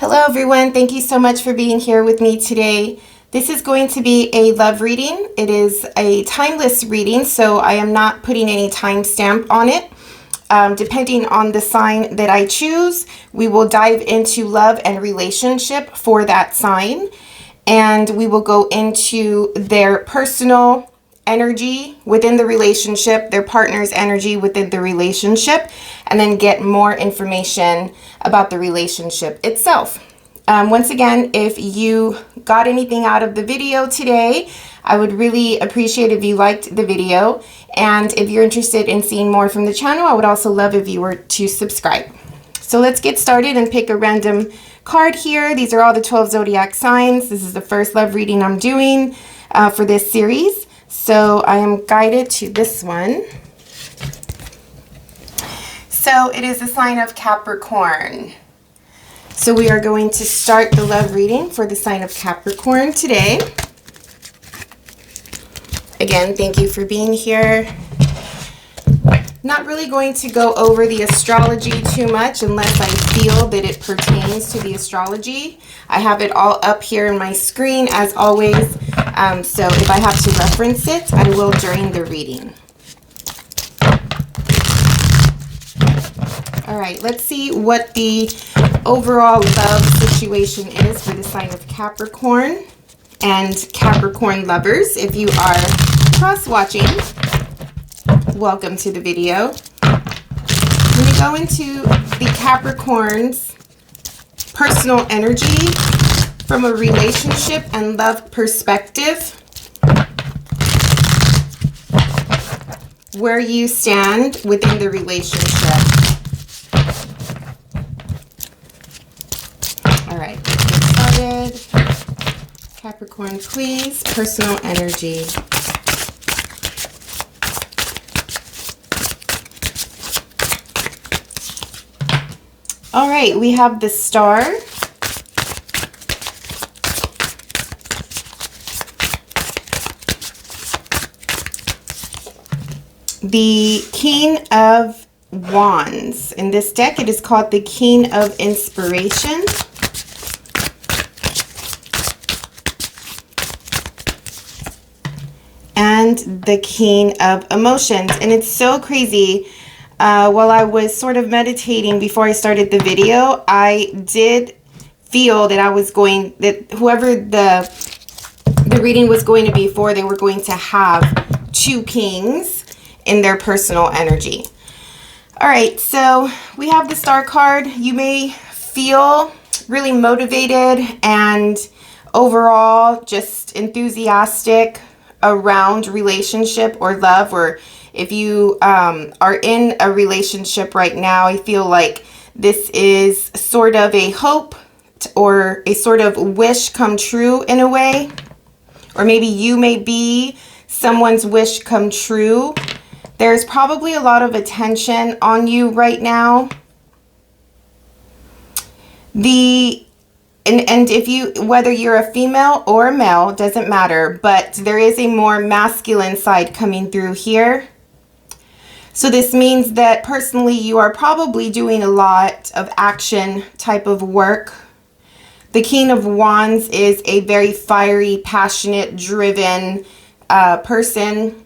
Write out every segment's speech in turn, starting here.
Hello everyone, thank you so much for being here with me today. This is going to be a love reading. It is a timeless reading, so I am not putting any timestamp on it. Depending on the sign that I choose, we will dive into love and relationship for that sign. And we will go into their personal energy within the relationship, their partner's energy within the relationship, and then get more information about the relationship itself. Once again, if you got anything out of the video today, I would really appreciate if you liked the video. And if you're interested in seeing more from the channel, I would also love if you were to subscribe. So let's get started and pick a random card here. These are all the 12 zodiac signs. This is the first love reading I'm doing for this series. So I am guided to this one. So it is the sign of Capricorn. So we are going to start the love reading for the sign of Capricorn today. Again, thank you for being here. Not really going to go over the astrology too much unless I feel that it pertains to the astrology. I have it all up here in my screen as always. So if I have to reference it, I will during the reading. All right, let's see what the overall love situation is for the sign of Capricorn and Capricorn lovers. If you are cross-watching, welcome to the video. When we go into the Capricorn's personal energy from a relationship and love perspective, where you stand within the relationship. All right, let's get started. Capricorn, please, personal energy. All right, we have the Star. The King of Wands. In this deck, it is called the King of Inspiration. And the King of Emotions. And it's so crazy. While I was sort of meditating before I started the video, I did feel that whoever the reading was going to be for, they were going to have two kings in their personal energy. All right, so we have the Star card. You may feel really motivated and overall just enthusiastic around relationship or love, or if you are in a relationship right now, I feel like this is sort of a hope or a sort of wish come true in a way. Or maybe you may be someone's wish come true. There's probably a lot of attention on you right now. And if you, whether you're a female or a male, doesn't matter, but there is a more masculine side coming through here. So this means that personally you are probably doing a lot of action type of work. The King of Wands is a very fiery, passionate, driven person.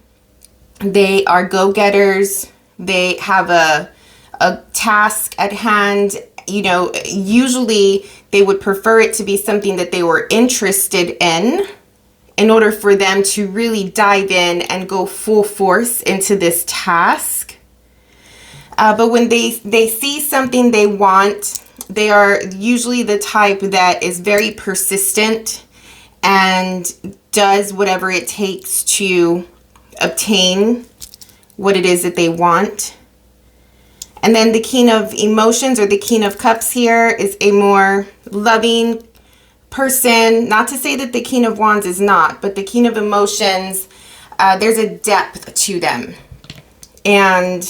They are go-getters. They have a task at hand. You know, usually they would prefer it to be something that they were interested in order for them to really dive in and go full force into this task. But when they see something they want, they are usually the type that is very persistent and does whatever it takes to obtain what it is that they want. And then the King of Emotions, or the King of Cups here, is a more loving person. Not to say that the King of Wands is not, but the King of Emotions, there's a depth to them. And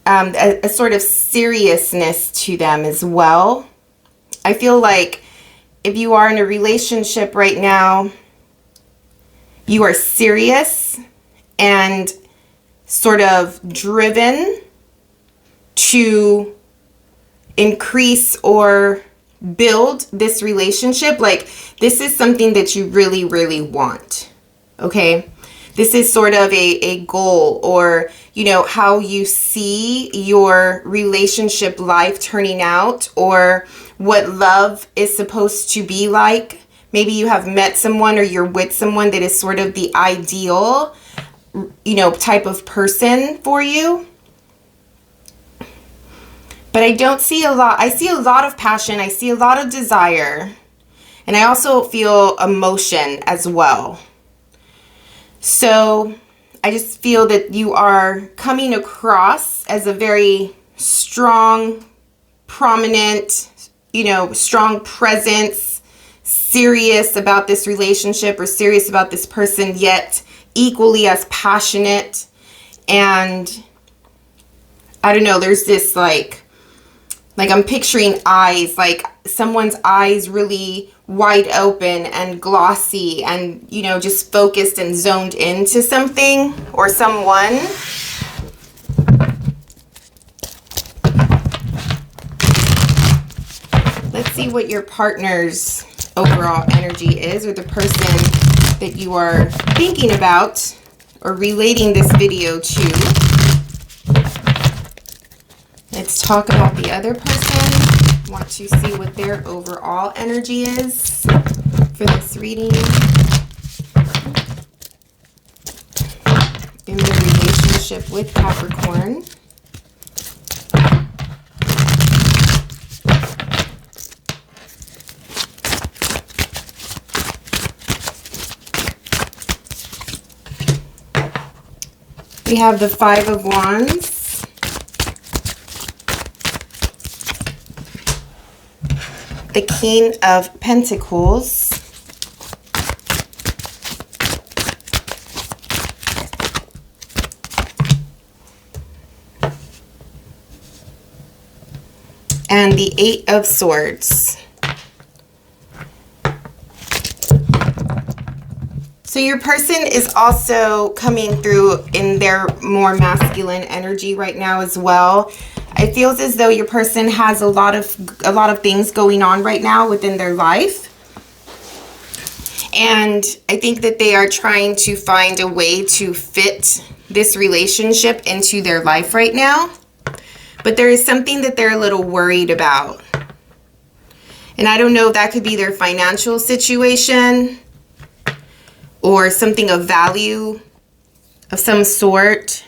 a sort of seriousness to them as well. I feel like if you are in a relationship right now, you are serious and sort of driven to increase or build this relationship. Like, this is something that you really, really want. Okay? This is sort of a goal, or, you know, how you see your relationship life turning out, or what love is supposed to be like. Maybe you have met someone, or you're with someone that is sort of the ideal, you know, type of person for you. But I don't see a lot. I see a lot of passion. I see a lot of desire. And I also feel emotion as well. So I just feel that you are coming across as a very strong, prominent, you know, strong presence, serious about this relationship or serious about this person, yet equally as passionate. And I don't know, there's this like I'm picturing eyes, like someone's eyes really wide open and glossy and, you know, just focused and zoned into something or someone. Let's see what your partner's overall energy is, or the person that you are thinking about or relating this video to. Let's talk about the other person. Want to see what their overall energy is for this reading in their relationship with Capricorn. We have the Five of Wands. The King of Pentacles. And the Eight of Swords. So your person is also coming through in their more masculine energy right now as well. It feels as though your person has a lot of things going on right now within their life. And I think that they are trying to find a way to fit this relationship into their life right now. But there is something that they're a little worried about. And I don't know if that could be their financial situation or something of value of some sort.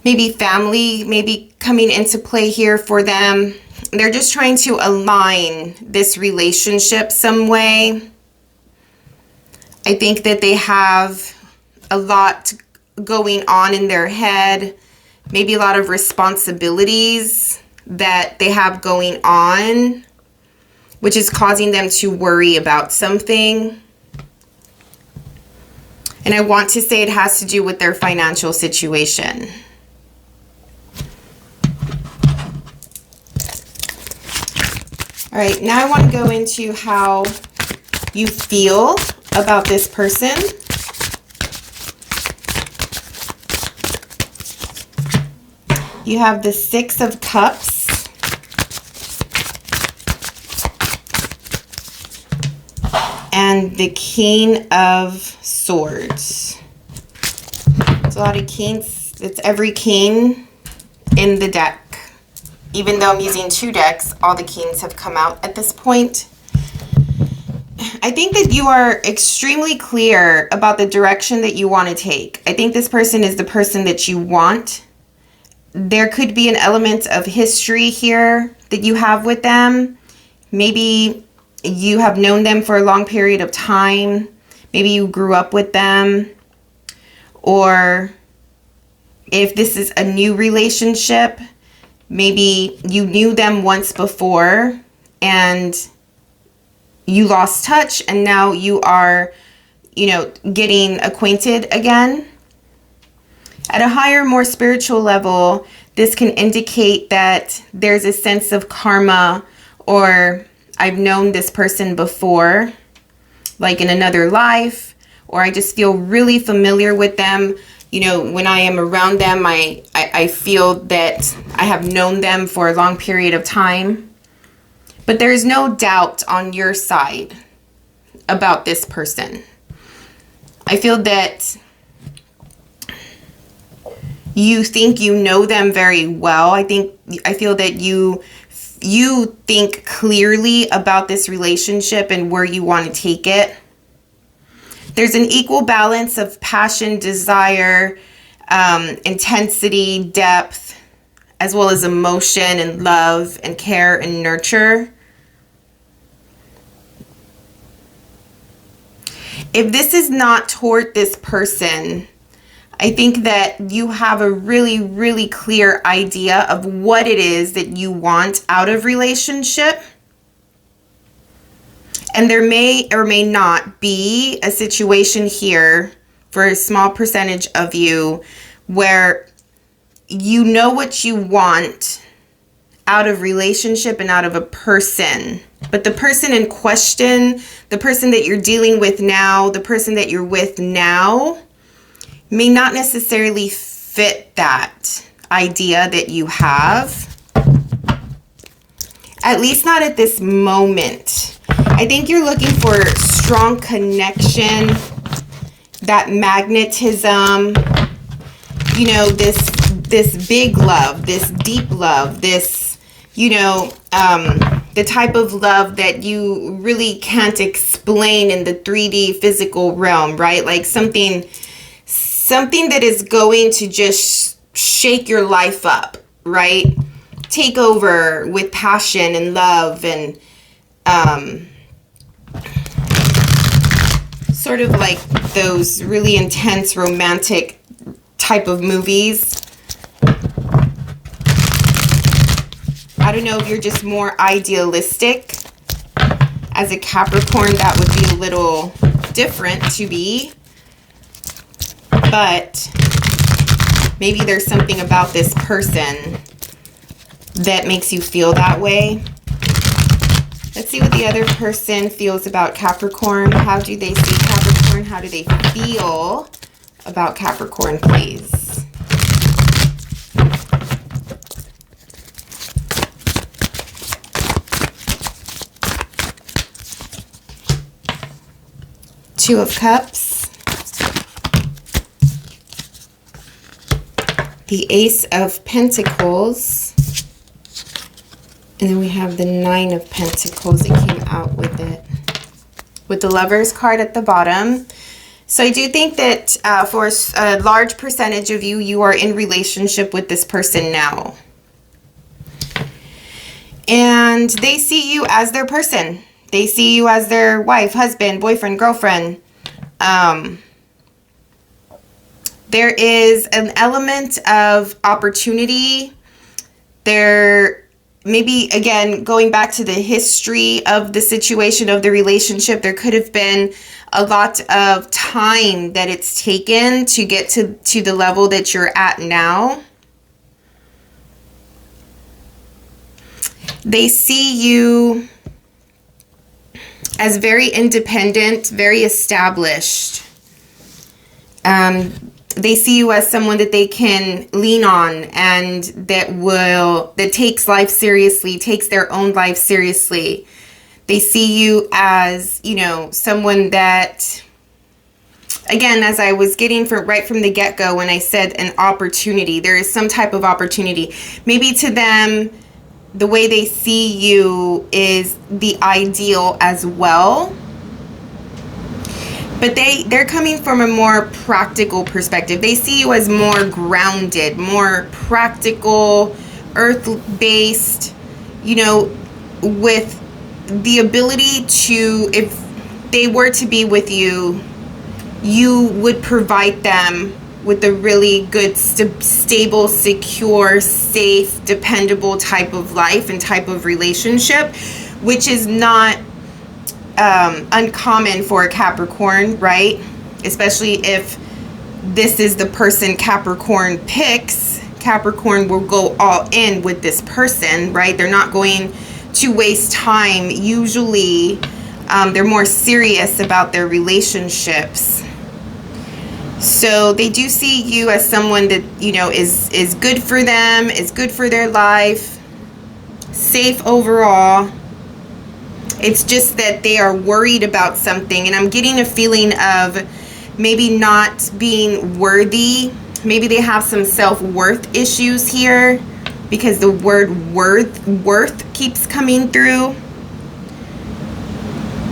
Maybe family, maybe coming into play here for them. They're just trying to align this relationship some way. I think that they have a lot going on in their head. Maybe a lot of responsibilities that they have going on, which is causing them to worry about something. And I want to say it has to do with their financial situation. All right, now I want to go into how you feel about this person. You have the Six of Cups. And the King of Swords. There's a lot of kings. It's every king in the deck. Even though I'm using two decks, all the kings have come out at this point. I think that you are extremely clear about the direction that you want to take. I think this person is the person that you want. There could be an element of history here that you have with them. Maybe you have known them for a long period of time. Maybe you grew up with them. Or if this is a new relationship, maybe you knew them once before and you lost touch and now you are, you know, getting acquainted again. At a higher, more spiritual level, this can indicate that there's a sense of karma, or I've known this person before, like in another life, or I just feel really familiar with them. You know, when I am around them, I feel that I have known them for a long period of time. But there's no doubt on your side about this person. I feel that you think you know them very well. I feel that you think clearly about this relationship and where you want to take it. There's an equal balance of passion, desire, intensity, depth, as well as emotion and love and care and nurture. If this is not toward this person, I think that you have a really, really clear idea of what it is that you want out of relationship. And there may or may not be a situation here for a small percentage of you where you know what you want out of relationship and out of a person. But the person in question, the person that you're dealing with now, the person that you're with now, may not necessarily fit that idea that you have. At least not at this moment. I think you're looking for strong connection, that magnetism, you know, this big love, this deep love, this, you know, the type of love that you really can't explain in the 3D physical realm, right? Like something that is going to just shake your life up, right? Take over with passion and love and sort of like those really intense romantic type of movies. I don't know if you're just more idealistic. As a Capricorn, that would be a little different to be. But maybe there's something about this person that makes you feel that way. Let's see what the other person feels about Capricorn. How do they see Capricorn? How do they feel about Capricorn, please? Two of Cups. The Ace of Pentacles. And then we have the Nine of Pentacles that came out with it. With the Lovers card at the bottom. So I do think that for a large percentage of you, you are in relationship with this person now. And they see you as their person. They see you as their wife, husband, boyfriend, girlfriend. There is an element of opportunity. There, maybe, again, going back to the history of the situation of the relationship, there could have been a lot of time that it's taken to get to the level that you're at now. They see you as very independent, very established. They see you as someone that they can lean on and that takes life seriously, takes their own life seriously. They see you as, you know, someone that, again, as I was getting right from the get-go when I said an opportunity, there is some type of opportunity. Maybe to them, the way they see you is the ideal as well. But they're coming from a more practical perspective. They see you as more grounded, more practical, earth-based, you know, with the ability to, if they were to be with you, you would provide them with a really good, stable, secure, safe, dependable type of life and type of relationship, which is not uncommon for a Capricorn, right? Especially if this is the person Capricorn picks. Capricorn will go all in with this person, right? They're not going to waste time. Usually, they're more serious about their relationships. So they do see you as someone that, you know, is good for them, is good for their life, safe overall. It's just that they are worried about something, and I'm getting a feeling of maybe not being worthy. Maybe they have some self-worth issues here because the word worth keeps coming through.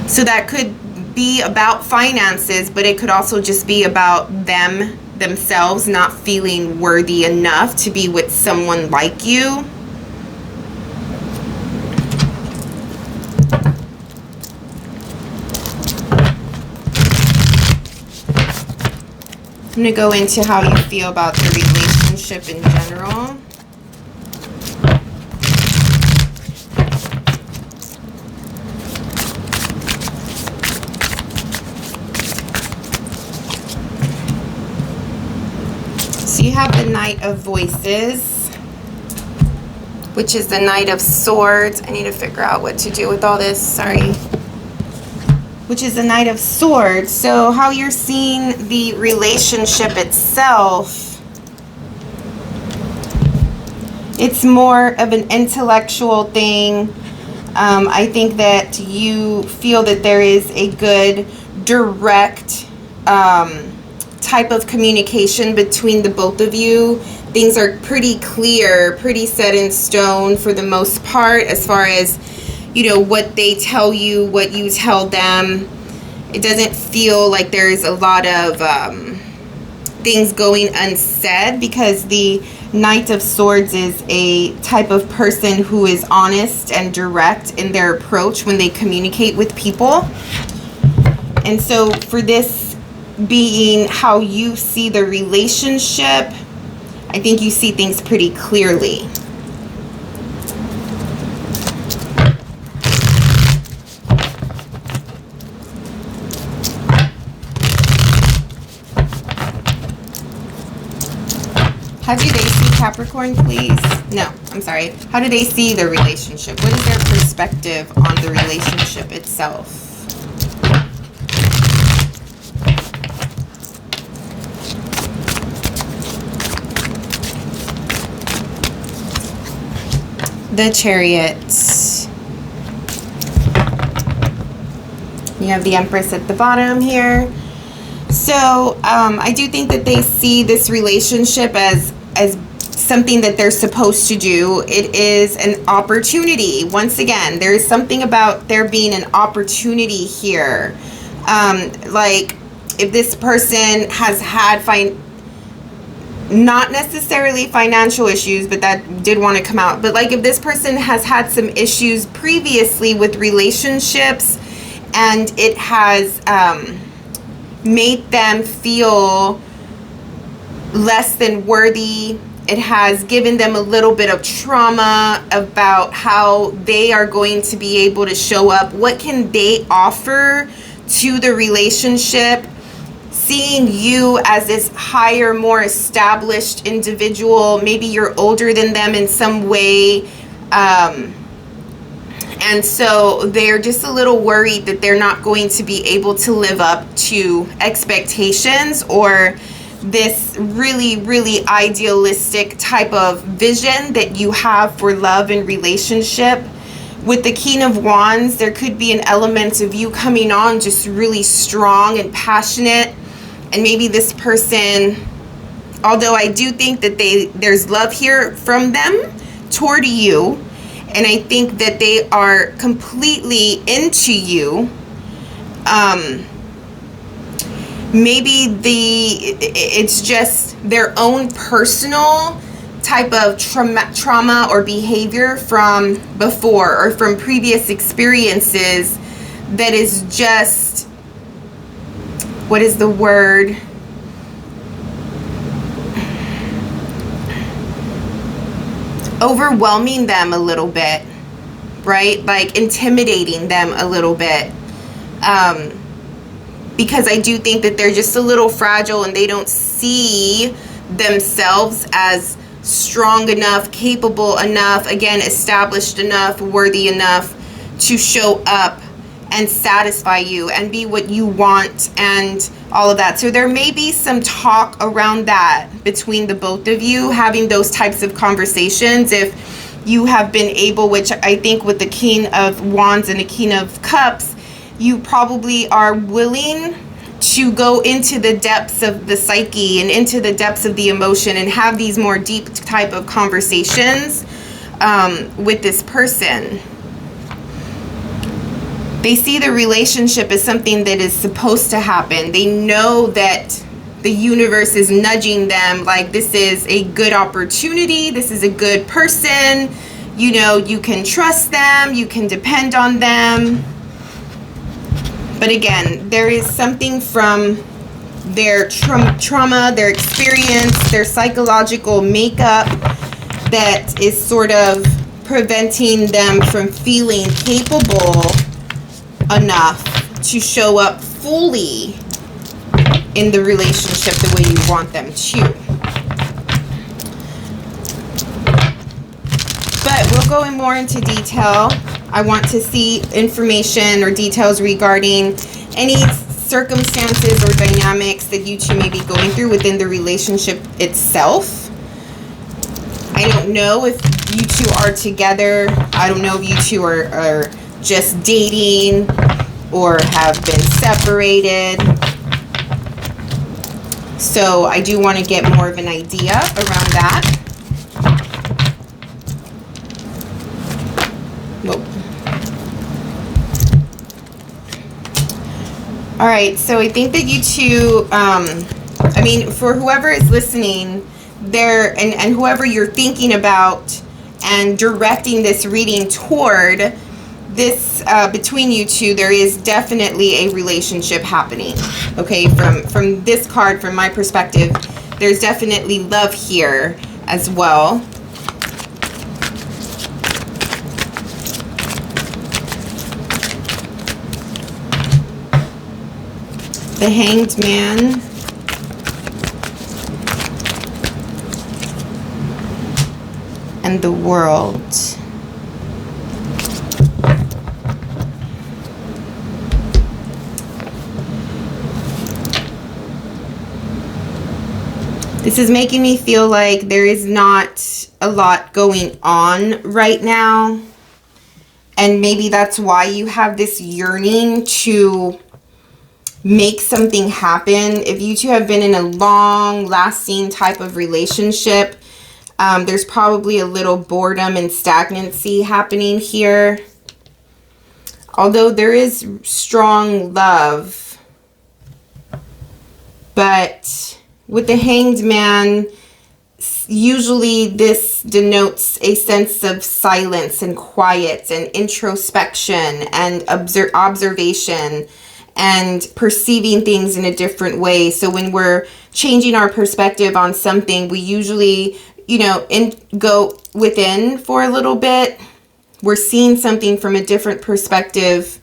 So that could be about finances, but it could also just be about themselves not feeling worthy enough to be with someone like you. I'm going to go into how you feel about the relationship in general. So you have the Knight of Voices, which is the Knight of Swords. I need to figure out what to do with all this. Sorry. Which is the Knight of Swords. So how you're seeing the relationship itself, it's more of an intellectual thing. I think that you feel that there is a good, direct type of communication between the both of you. Things are pretty clear, pretty set in stone for the most part, as far as, you know, what they tell you, what you tell them. It doesn't feel like there's a lot of things going unsaid, because the Knight of Swords is a type of person who is honest and direct in their approach when they communicate with people. And so for this being how you see the relationship, I think you see things pretty clearly. How do they see Capricorn, please? No, I'm sorry. How do they see the relationship? What is their perspective on the relationship itself? The Chariot. You have the Empress at the bottom here. So I do think that they see this relationship as something that they're supposed to do. It is an opportunity. Once again, there is something about there being an opportunity here. Like if this person has had not necessarily financial issues, but that did want to come out. But like if this person has had some issues previously with relationships, and it has made them feel less than worthy. It has given them a little bit of trauma about how they are going to be able to show up. What can they offer to the relationship? Seeing you as this higher, more established individual. Maybe you're older than them in some way. And so they're just a little worried that they're not going to be able to live up to expectations, or this really, really idealistic type of vision that you have for love and relationship. With the King of Wands, there could be an element of you coming on just really strong and passionate. And maybe this person, although I do think that there's love here from them toward you, and I think that they are completely into you. Maybe it's just their own personal type of trauma or behavior from before, or from previous experiences, that is just, what is the word? Overwhelming them a little bit, right? Like intimidating them a little bit. Because I do think that they're just a little fragile, and they don't see themselves as strong enough, capable enough, again, established enough, worthy enough to show up and satisfy you and be what you want and all of that. So there may be some talk around that between the both of you, having those types of conversations. If you have been able, which I think with the King of Wands and the King of Cups, you probably are willing to go into the depths of the psyche and into the depths of the emotion and have these more deep type of conversations with this person. They see the relationship as something that is supposed to happen. They know that the universe is nudging them like this is a good opportunity, this is a good person, you know, you can trust them, you can depend on them. But again, there is something from their trauma, their experience, their psychological makeup that is sort of preventing them from feeling capable enough to show up fully in the relationship the way you want them to. But we'll go in more into detail. I want to see information or details regarding any circumstances or dynamics that you two may be going through within the relationship itself. I don't know if you two are together. I don't know if you two are just dating or have been separated. So I do want to get more of an idea around that. Whoa. All right, so I think that you two, I mean, for whoever is listening there and whoever you're thinking about and directing this reading toward, this between you two, there is definitely a relationship happening. Okay, from this card, from my perspective, there's definitely love here as well. The Hanged Man. And the World. This is making me feel like there is not a lot going on right now. And maybe that's why you have this yearning to make something happen. If you two have been in a long lasting type of relationship, there's probably a little boredom and stagnancy happening here. Although there is strong love, but with the Hanged Man, usually this denotes a sense of silence and quiet and introspection and observation and perceiving things in a different way. So when we're changing our perspective on something, we usually, you know, go within for a little bit. We're seeing something from a different perspective.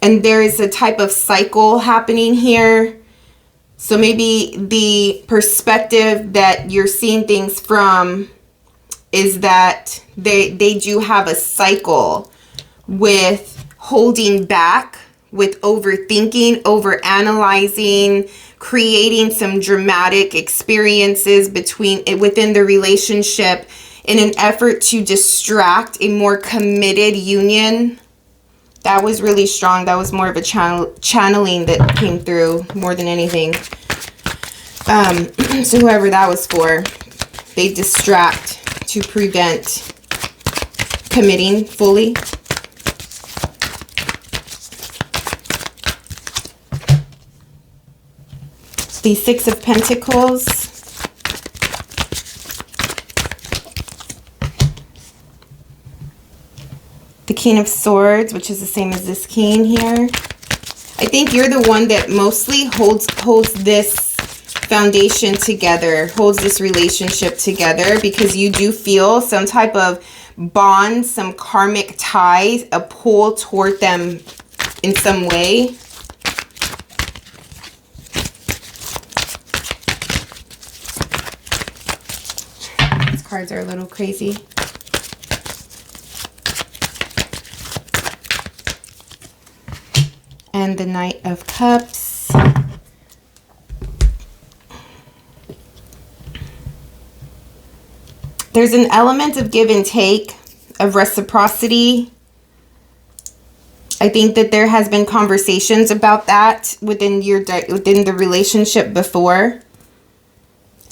And there is a type of cycle happening here. So maybe the perspective that you're seeing things from is that they do have a cycle with holding back, with overthinking, overanalyzing, creating some dramatic experiences within the relationship in an effort to distract a more committed union. That was really strong. That was more of a channeling that came through more than anything. So whoever that was for, they distract to prevent committing fully. The Six of Pentacles. The King of Swords, which is the same as this king here. I think you're the one that mostly holds this foundation together, holds this relationship together, because you do feel some type of bond, some karmic ties, a pull toward them in some way. These cards are a little crazy. And the Knight of Cups. There's an element of give and take, of reciprocity. I think that there has been conversations about that within the relationship before.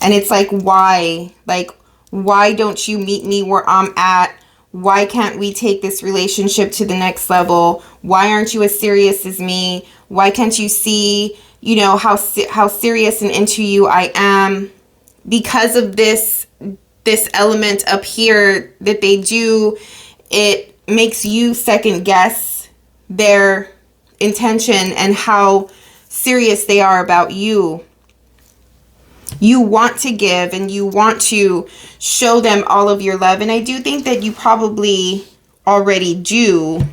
And it's like, why? Like, why don't you meet me where I'm at? Why can't we take this relationship to the next level? Why aren't you as serious as me? Why can't you see, you know, how serious and into you I am? Because of this element up here that they do, it makes you second guess their intention and how serious they are about you. You want to give and you want to show them all of your love. And I do think that you probably already do.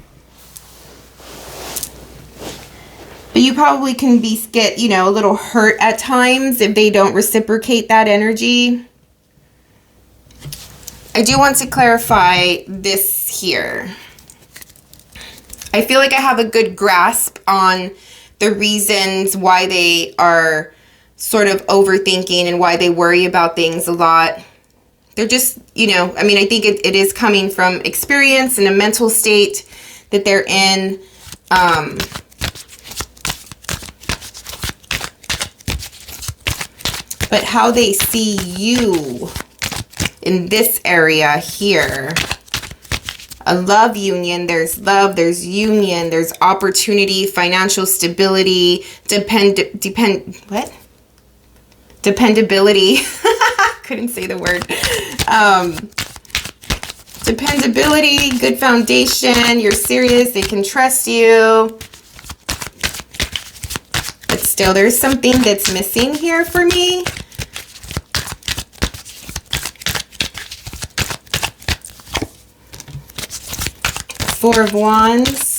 But you probably can get, you know, a little hurt at times if they don't reciprocate that energy. I do want to clarify this here. I feel like I have a good grasp on the reasons why they are sort of overthinking and why they worry about things a lot. They're just, you know, I mean, I think it is coming from experience and a mental state that they're in. But how they see you in this area here. A love union, there's love, there's union, there's opportunity, financial stability, dependability. Couldn't say the word. Dependability, good foundation, you're serious, they can trust you. But still, there's something that's missing here for me. Four of Wands.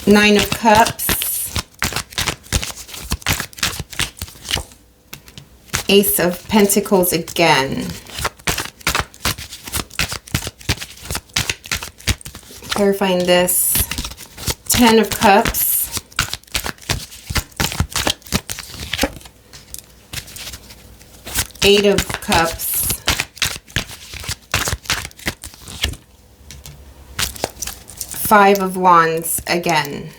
Nine of Cups. Ace of Pentacles again. Clarifying this. 10 of Cups. Eight of Cups. Five of Wands again.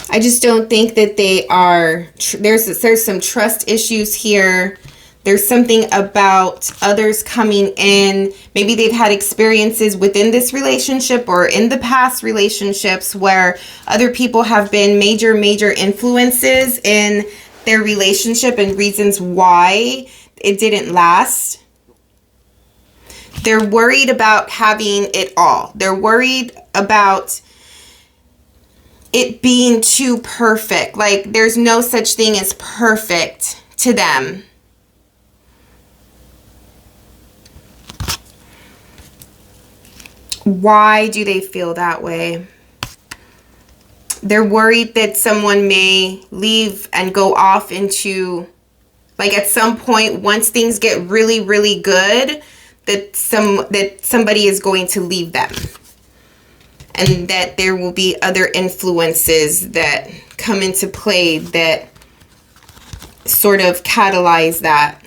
I just don't think that they are, there's some trust issues here. There's something about others coming in. Maybe they've had experiences within this relationship or in the past relationships where other people have been major influences in their relationship and reasons why it didn't last. They're worried about having it all. They're worried about it being too perfect. Like there's no such thing as perfect to them. Why do they feel that way? They're worried that someone may leave and go off into, like at some point, once things get really good, that somebody is going to leave them. And that there will be other influences that come into play that sort of catalyze that.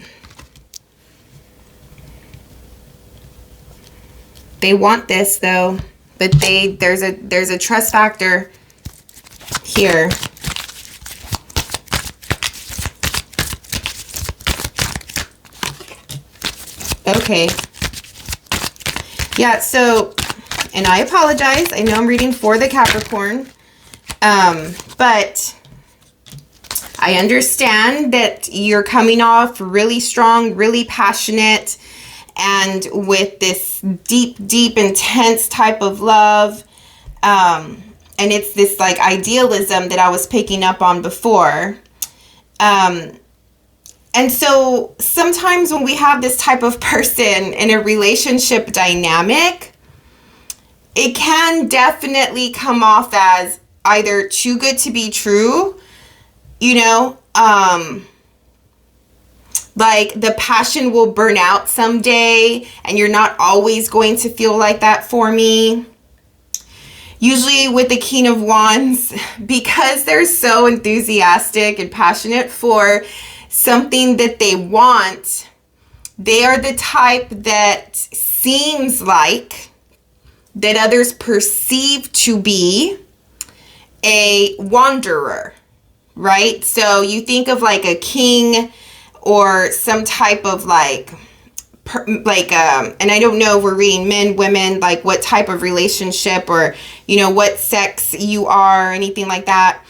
They want this though, but there's a trust factor here. Okay. Yeah, so, and I apologize. I know I'm reading for the Capricorn. But I understand that you're coming off really strong, really passionate, and with this deep, intense type of love. And it's this like idealism that I was picking up on before. And so sometimes when we have this type of person in a relationship dynamic, it can definitely come off as either too good to be true, you know, Like the passion will burn out someday and you're not always going to feel like that for me. Usually with the King of Wands, because they're so enthusiastic and passionate for something that they want, they are the type that seems like that others perceive to be a wanderer, right? So you think of like a king or some type of and I don't know if we're reading men, women, like what type of relationship or, you know, what sex you are, or anything like that.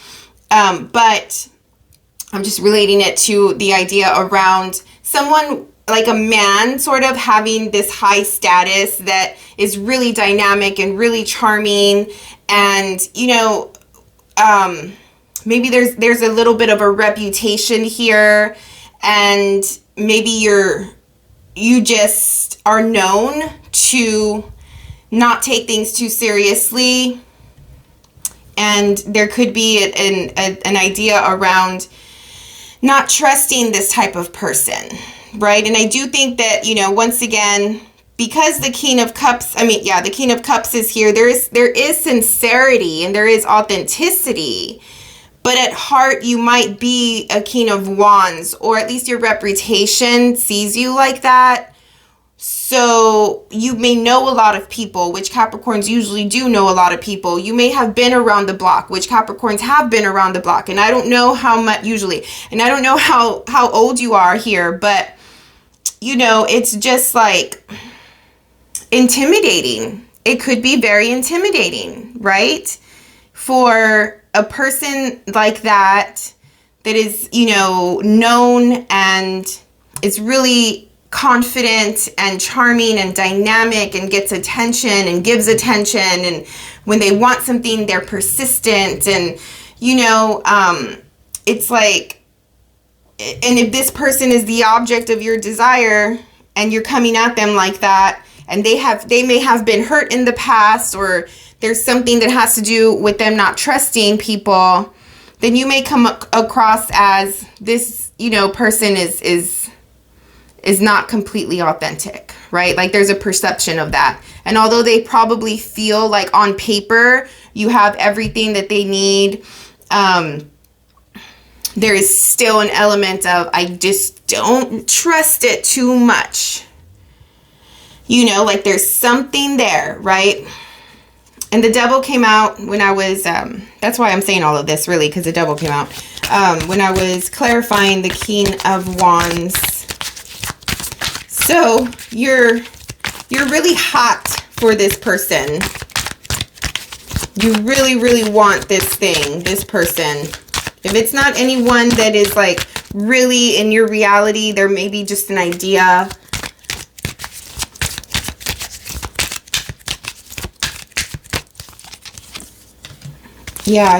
But I'm just relating it to the idea around someone like a man sort of having this high status that is really dynamic and really charming. And, you know, maybe there's a little bit of a reputation here, and maybe you just are known to not take things too seriously. And there could be an idea around not trusting this type of person, right? And I do think that, you know, once again, because the King of Cups, the King of Cups is here, there is sincerity and there is authenticity. But at heart, you might be a King of Wands, or at least your reputation sees you like that. So you may know a lot of people, which Capricorns usually do know a lot of people. You may have been around the block, which Capricorns have been around the block. And I don't know how much usually, and I don't know how old you are here, but you know, it's just like intimidating. It could be very intimidating, right? For a person like that is, you know, known and is really confident and charming and dynamic and gets attention and gives attention, and when they want something they're persistent, and you know, it's like, and if this person is the object of your desire and you're coming at them like that, and they may have been hurt in the past, or there's something that has to do with them not trusting people, then you may come across as this, you know, person is not completely authentic, right? Like there's a perception of that. And although they probably feel like on paper you have everything that they need, there is still an element of, I just don't trust it too much. You know, like there's something there, right? And the devil came out when I was, that's why I'm saying all of this really, because the devil came out when I was clarifying the King of Wands. So you're really hot for this person. You really, really want this person. If it's not anyone that is like really in your reality, there may be just an idea. Yeah.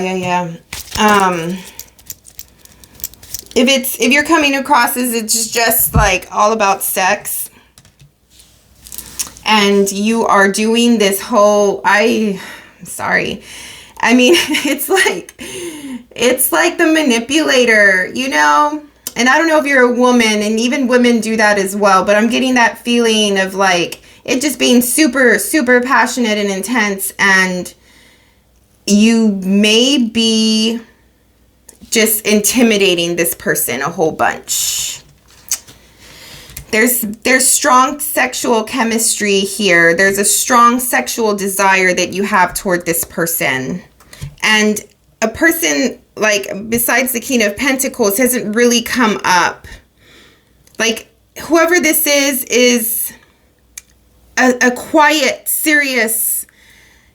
If you're coming across as it's just like all about sex, and you are doing this whole, I'm sorry. I mean, it's like the manipulator, you know? And I don't know if you're a woman, and even women do that as well, but I'm getting that feeling of like it just being super, super passionate and intense, and you may be just intimidating this person a whole bunch. There's strong sexual chemistry here. There's a strong sexual desire that you have toward this person. And a person, like, besides the King of Pentacles, hasn't really come up. Like, whoever this is a quiet, serious,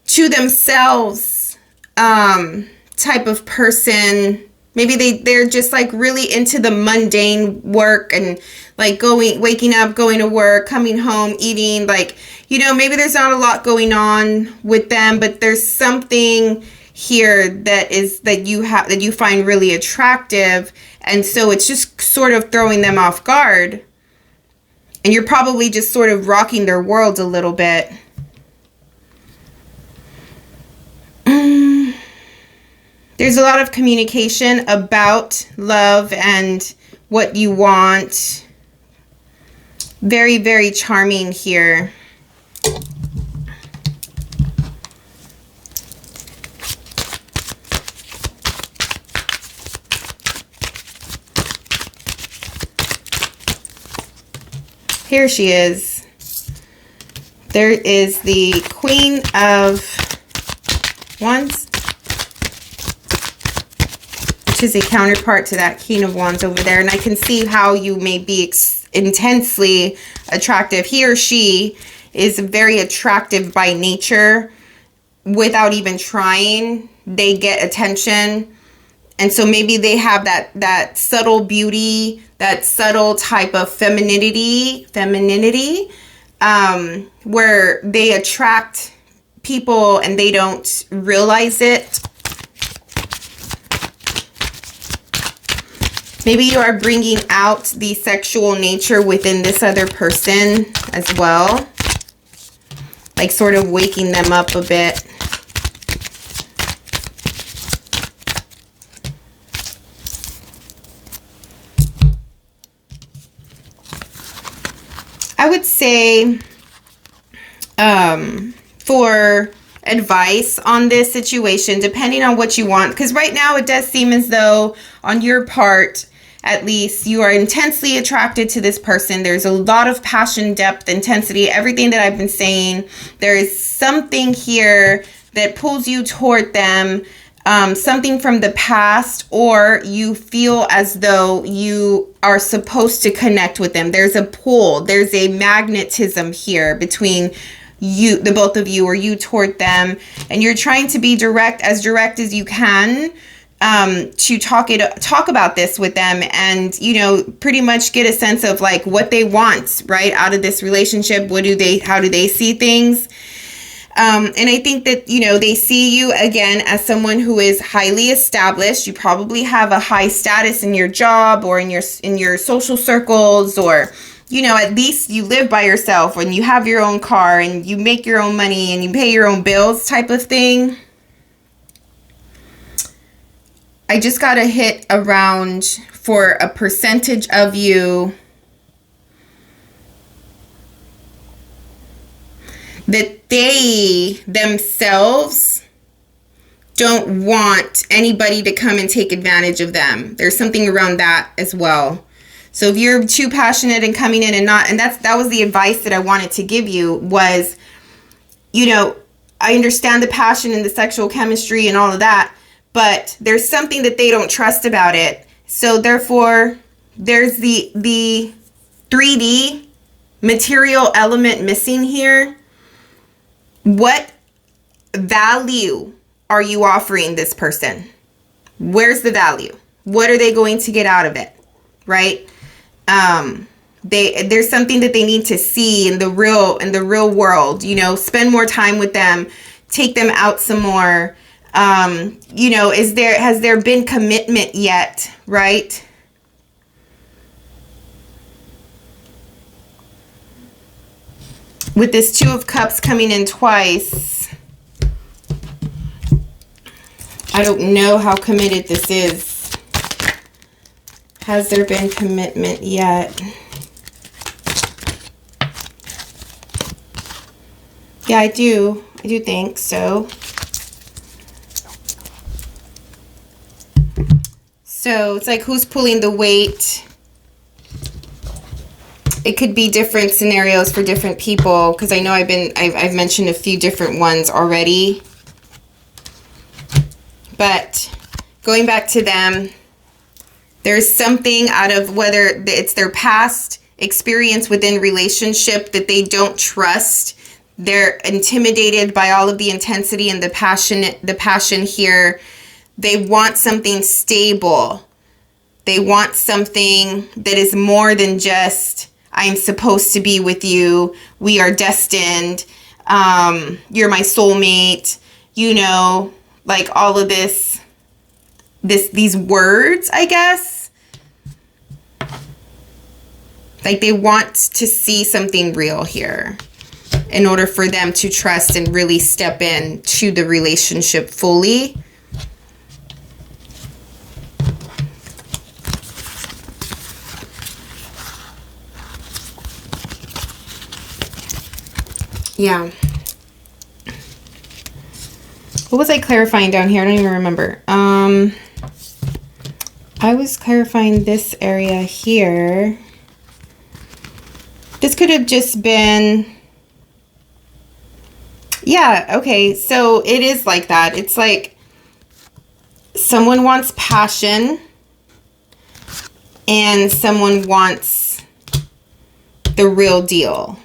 to themselves type of person. Maybe they're just like really into the mundane work and like waking up, going to work, coming home, eating, like, you know, maybe there's not a lot going on with them, but there's something here that you find really attractive, and so it's just sort of throwing them off guard, and you're probably just sort of rocking their world a little bit. There's a lot of communication about love and what you want. Very, very charming here. Here she is. There is the Queen of Wands, which is a counterpart to that King of Wands over there. And I can see how you may be intensely attractive. He or she is very attractive by nature. Without even trying, they get attention. And so maybe they have that subtle beauty, that subtle type of femininity, where they attract people and they don't realize it. Maybe you are bringing out the sexual nature within this other person as well. Like sort of waking them up a bit. I would say for advice on this situation, depending on what you want, because right now it does seem as though on your part, at least, you are intensely attracted to this person. There's a lot of passion, depth, intensity, everything that I've been saying. There is something here that pulls you toward them, something from the past, or you feel as though you are supposed to connect with them. There's a pull, there's a magnetism here between you, the both of you, or you toward them, and you're trying to be direct as you can, to talk about this with them, and pretty much get a sense of like what they want right out of this relationship. How do they see things? And I think that, they see you again as someone who is highly established. You probably have a high status in your job or in your social circles, or, at least you live by yourself and you have your own car and you make your own money and you pay your own bills type of thing. I just got a hit around for a percentage of you that they themselves don't want anybody to come and take advantage of them. There's something around that as well. So if you're too passionate and coming in and that was the advice that I wanted to give you was, I understand the passion and the sexual chemistry and all of that, but there's something that they don't trust about it. So therefore, there's the 3D material element missing here. What value are you offering this person? Where's the value? What are they going to get out of it? Right? There's something that they need to see in the real world. Spend more time with them, take them out some more. Has there been commitment yet? Right? With this 2 of Cups coming in twice, I don't know how committed this is. Has there been commitment yet? Yeah, I do think so. So it's like, who's pulling the weight? It could be different scenarios for different people, because I know I've mentioned a few different ones already. But going back to them, there's something out of whether it's their past experience within relationship that they don't trust. They're intimidated by all of the intensity and the passion here. They want something stable. They want something that is more than just, I'm supposed to be with you. We are destined. You're my soulmate. Like all of these words, I guess. Like they want to see something real here in order for them to trust and really step in to the relationship fully. Yeah. What was I clarifying down here? I don't even remember. I was clarifying this area here. This could have just been... Yeah, okay. So it is like that. It's like someone wants passion and someone wants the real deal.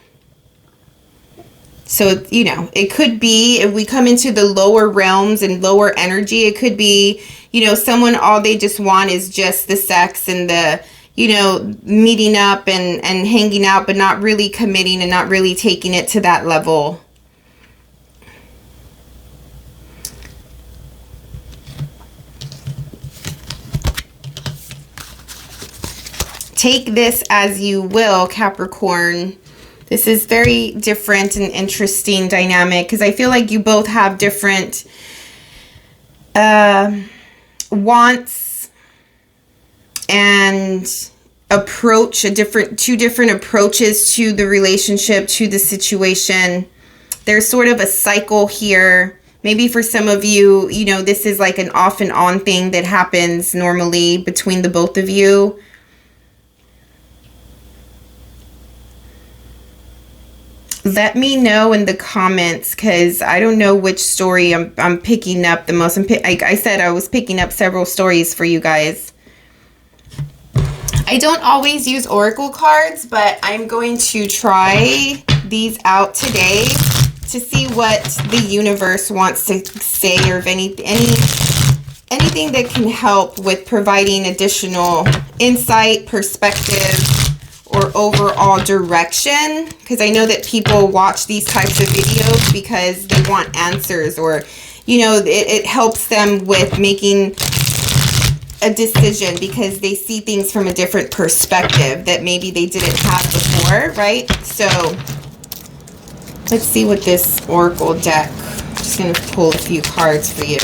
So, you know, it could be, if we come into the lower realms and lower energy, it could be, you know, someone, all they just want is just the sex and the, you know, meeting up and hanging out, but not really committing and not really taking it to that level. Take this as you will, Capricorn. This is very different and interesting dynamic because I feel like you both have different wants and approach, two different approaches to the relationship, to the situation. There's sort of a cycle here. Maybe for some of you, you know, this is like an off and on thing that happens normally between the both of you. Let me know in the comments because I don't know which story I'm picking up the most. Like I said, I was picking up several stories for you guys. I don't always use oracle cards, but I'm going to try these out today to see what the universe wants to say, or if anything that can help with providing additional insight, perspective, or overall direction, because I know that people watch these types of videos because they want answers, or, you know, it helps them with making a decision because they see things from a different perspective that maybe they didn't have before, right? So let's see what this oracle deck, I'm just going to pull a few cards for you.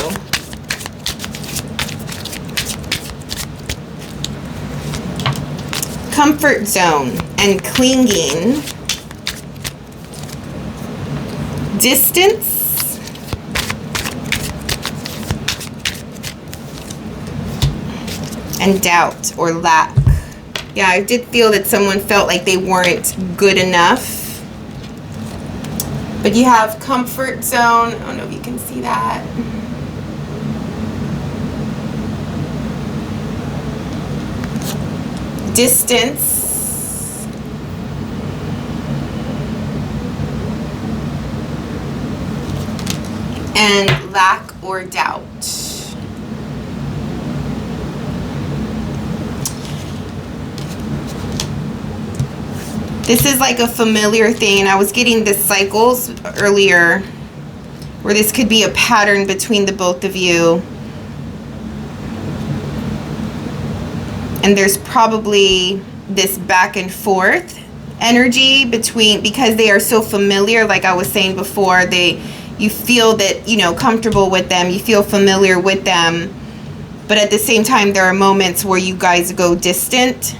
Comfort zone and clinging, distance, and doubt or lack. Yeah, I did feel that someone felt like they weren't good enough. But you have comfort zone. I don't know if you can see that. Distance, and lack or doubt. This is like a familiar thing. I was getting the cycles earlier where this could be a pattern between the both of you. And there's probably this back and forth energy between, because they are so familiar, like I was saying before, you feel that, you know, comfortable with them, you feel familiar with them, but at the same time there are moments where you guys go distant.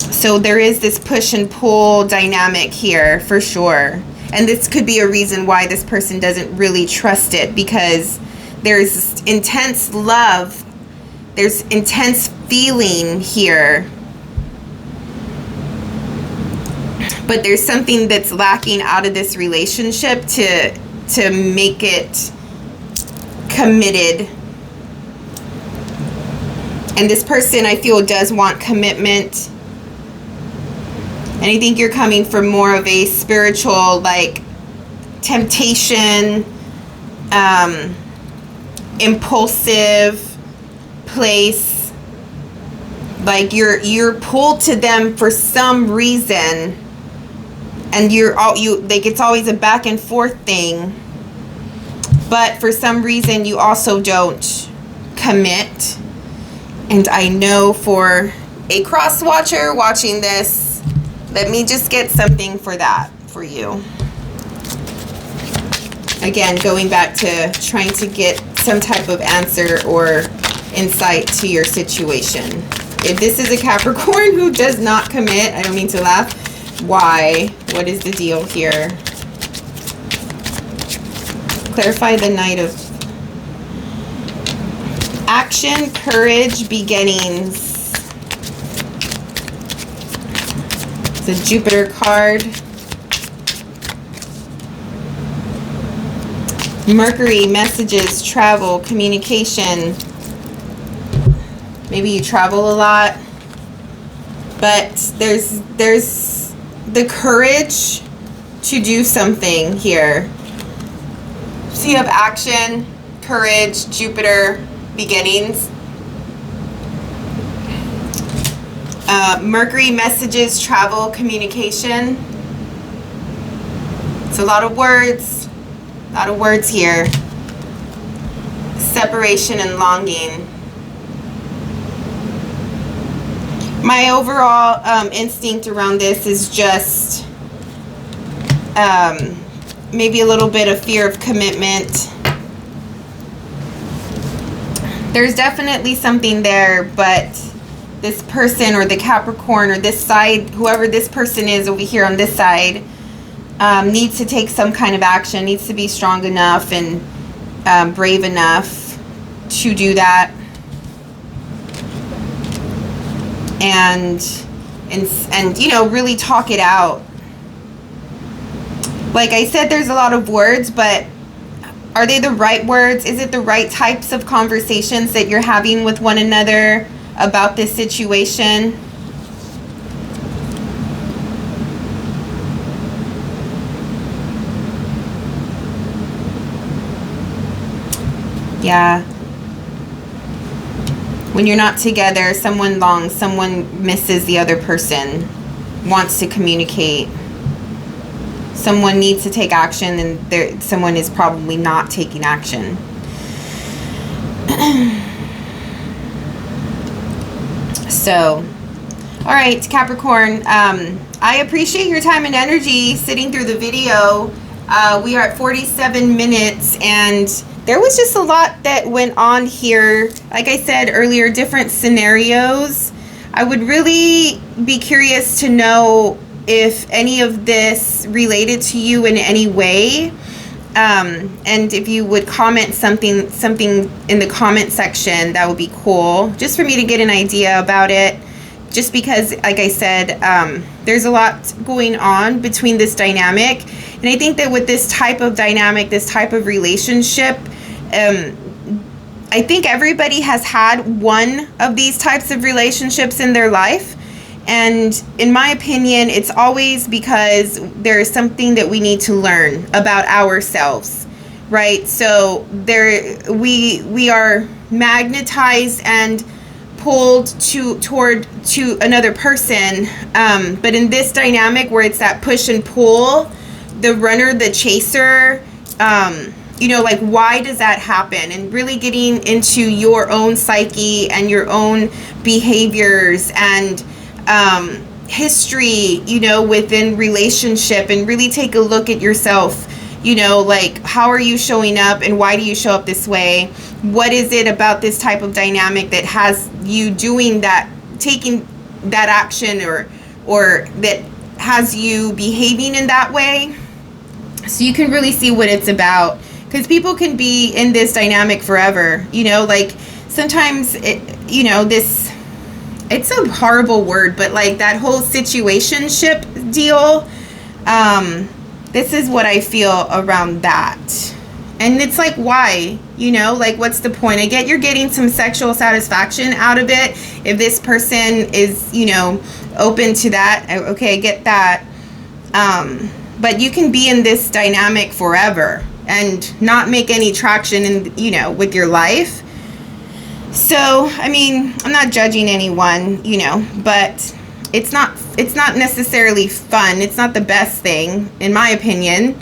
So there is this push and pull dynamic here for sure. And this could be a reason why this person doesn't really trust it, because there's intense love. There's intense feeling here. But there's something that's lacking out of this relationship to make it committed. And this person, I feel, does want commitment. And I think you're coming from more of a spiritual, like, temptation, impulsive place. Like you're pulled to them for some reason, and like it's always a back and forth thing, but for some reason you also don't commit. And I know for a cross watcher watching this, let me just get something for that for you. Again, going back to trying to get some type of answer or insight to your situation. If this is a Capricorn who does not commit, I don't mean to laugh, Why? What is the deal here? Clarify the Knight of Action, courage, beginnings. It's a Jupiter card. Mercury, messages, travel, communication. Maybe you travel a lot, but there's the courage to do something here. So you have action, courage, Jupiter, beginnings. Mercury, messages, travel, communication. It's a lot of words. A lot of words here. Separation and longing. My overall instinct around this is just maybe a little bit of fear of commitment. There's definitely something there, but this person or the Capricorn or this side, whoever this person is over here on this side, needs to take some kind of action, needs to be strong enough and brave enough to do that. And you know, really talk it out. Like I said, there's a lot of words, but are they the right words? Is it the right types of conversations that you're having with one another about this situation? Yeah. When you're not together, someone longs, someone misses the other person, wants to communicate. Someone needs to take action, and someone is probably not taking action. So, all right, Capricorn, I appreciate your time and energy sitting through the video. We are at 47 minutes, and there was just a lot that went on here. Like I said earlier, different scenarios. I would really be curious to know if any of this related to you in any way. And if you would comment something in the comment section, that would be cool. Just for me to get an idea about it. Just because, like I said, there's a lot going on between this dynamic. And I think that with this type of dynamic, this type of relationship, I think everybody has had one of these types of relationships in their life. And in my opinion, it's always because there is something that we need to learn about ourselves, right? So we are magnetized and pulled toward another person. But in this dynamic where it's that push and pull, the runner, the chaser, you know, like, why does that happen? And really getting into your own psyche and your own behaviors and history, you know, within relationship, and really take a look at yourself, you know, like, how are you showing up and why do you show up this way? What is it about this type of dynamic that has you doing that, taking that action, or that has you behaving in that way? So you can really see what it's about, because people can be in this dynamic forever, you know, like sometimes you know, it's a horrible word, but like that whole situationship deal, this is what I feel around that. And it's like, why? You know, like, what's the point? I get you're getting some sexual satisfaction out of it. If this person is, you know, open to that, okay, I get that. But you can be in this dynamic forever and not make any traction in, you know, with your life. So, I mean, I'm not judging anyone, you know, but it's not necessarily fun. It's not the best thing, in my opinion.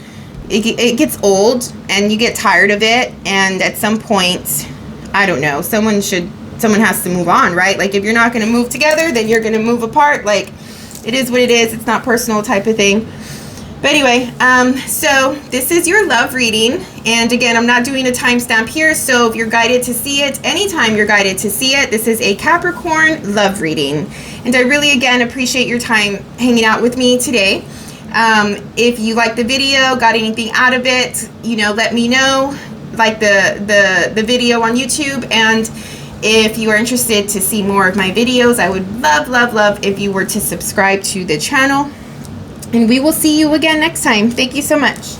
It gets old and you get tired of it. And at some point, I don't know, someone has to move on, right? Like, if you're not going to move together, then you're going to move apart. Like, it is what it is. It's not personal type of thing. But anyway, so this is your love reading. And again, I'm not doing a timestamp here. So if you're guided to see it, anytime you're guided to see it, this is a Capricorn love reading. And I really, again, appreciate your time hanging out with me today. If you liked the video, got anything out of it, you know, let me know. Like the video on YouTube, and if you are interested to see more of my videos, I would love if you were to subscribe to the channel. And we will see you again next time. Thank you so much.